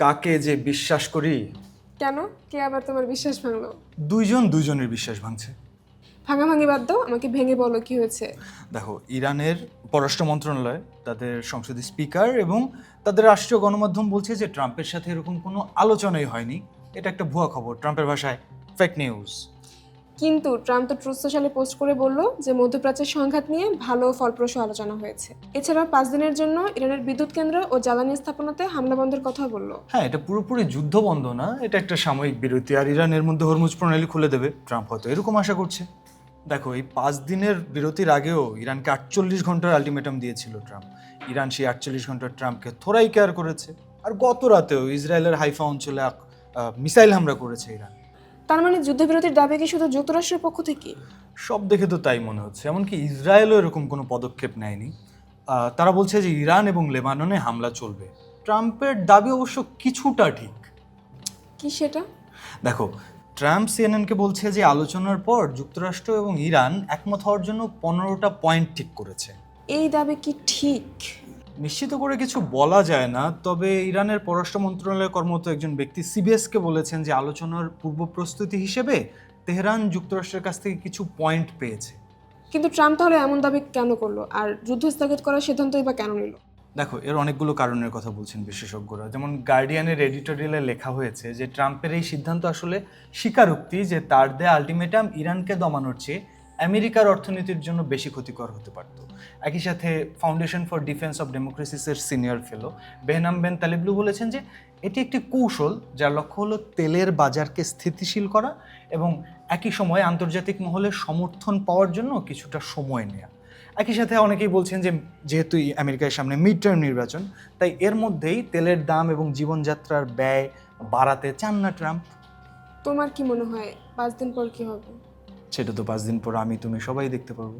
কাকে যে বিশ্বাস করি? কেন? কে আবার তোমার বিশ্বাস ভাঙলো? দুইজন দুইজনের বিশ্বাস ভাঙছে। ভাঙাভাঙি বাদ দাও, আমাকে ভেঙে বলো কি হয়েছে। দেখো, ইরানের পররাষ্ট্র মন্ত্রণালয়, তাদের সংসদের স্পিকার এবং তাদের রাষ্ট্রীয় গণমাধ্যম বলছে যে ট্রাম্পের সাথে এরকম কোনো আলোচনাই হয়নি। এটা একটা ভুয়া খবর, ট্রাম্পের ভাষায় ফেক নিউজ। কিন্তু ট্রাম্প তো ট্রুথ সোশ্যালে পোস্ট করে বলল যে মধ্যপ্রাচ্যের সংঘাত নিয়ে ভালো ফলপ্রসূ আলোচনা হয়েছে। এছাড়াও 5 দিনের জন্য ইরানের বিদ্যুৎ কেন্দ্র ও জ্বালানি স্থাপনাতে হামলা বন্ধের কথা বলল। হ্যাঁ, এটা পুরোপুরি যুদ্ধ বন্ধ না, এটা একটা সাময়িক বিরতি, আর ইরানের মধ্যে হরমুজ প্রণালী খুলে দেবে। ট্রাম্প হয়তো এরকম আশা করছে। দেখো, এই 5 দিনের বিরতির আগেও ইরানকে 48 ঘন্টার আলটিমেটাম দিয়েছিল ট্রাম্প। ইরান সেই 48 ঘন্টার ট্রাম্পকে থোড়াই কেয়ার করেছে। আর গত রাতেও ইসরায়েলের হাইফা অঞ্চলে মিসাইল হামলা করেছে ইরান। তার মানে যুদ্ধবিরতির দাবি কি শুধু যুক্তরাষ্ট্রের পক্ষ থেকে? সব দেখে তো তাই মনে হচ্ছে, এমনকি ইসরায়েলও এরকম কোনো পদক্ষেপ নেয়নি। তারা বলছে যে ইরান এবং লেবাননে হামলা চলবে। ট্রাম্পের দাবি অবশ্য কিছুটা ঠিক। কি সেটা? দেখো, ট্রাম্প সিএনএনকে বলছে যে আলোচনার পর যুক্তরাষ্ট্র এবং ইরান একমত হওয়ার জন্য 15টা পয়েন্ট ঠিক করেছে। এই দাবি কি ঠিক? নিশ্চিত করে কিছু বলা যায় না, তবে ইরানের পররাষ্ট্র মন্ত্রণালয়ের কর্মরত একজন ব্যক্তি সিবিএসকে বলেছেন যে আলোচনার পূর্ব প্রস্তুতি হিসেবে তেহরান যুক্তরাষ্ট্রের কাছ থেকে কিছু পয়েন্ট পেয়েছে। কিন্তু ট্রাম্প তাহলে এমন দাবি কেন করলো, আর যুদ্ধ স্থগিত করার সিদ্ধান্তই বা কেন নিল? দেখো, এর অনেকগুলো কারণের কথা বলছেন বিশেষজ্ঞরা। যেমন গার্ডিয়ানের এডিটোরিয়ালে লেখা হয়েছে যে ট্রাম্পের এই সিদ্ধান্ত আসলে স্বীকারোক্তি যে তার দেয়া আলটিমেটাম ইরানকে দমানোর চেয়ে আমেরিকার অর্থনীতির জন্য বেশি ক্ষতিকর হতে পারত। একই সাথে ফাউন্ডেশন ফর ডিফেন্স অফ ডেমোক্রেসিসের senior fellow Behnam Ben Taleblu বলেছেন যে এটি একটি কৌশল যার লক্ষ্য হলো তেলের বাজারকে স্থিতিশীল করা এবং একই সময়ে আন্তর্জাতিক মহলে সমর্থন পাওয়ার জন্য কিছুটা সময় নেওয়া। একই সাথে অনেকেই বলছেন যে যেহেতু আমেরিকার সামনে মিড টার্ম নির্বাচন, তাই এর মধ্যেই তেলের দাম এবং জীবনযাত্রার ব্যয় বাড়াতে চান না ট্রাম্প। তোমার কি মনে হয় 5 দিন পর কি হবে? সেটা তো 5 দিন পর আমি তুমি সবাই দেখতে পারবো।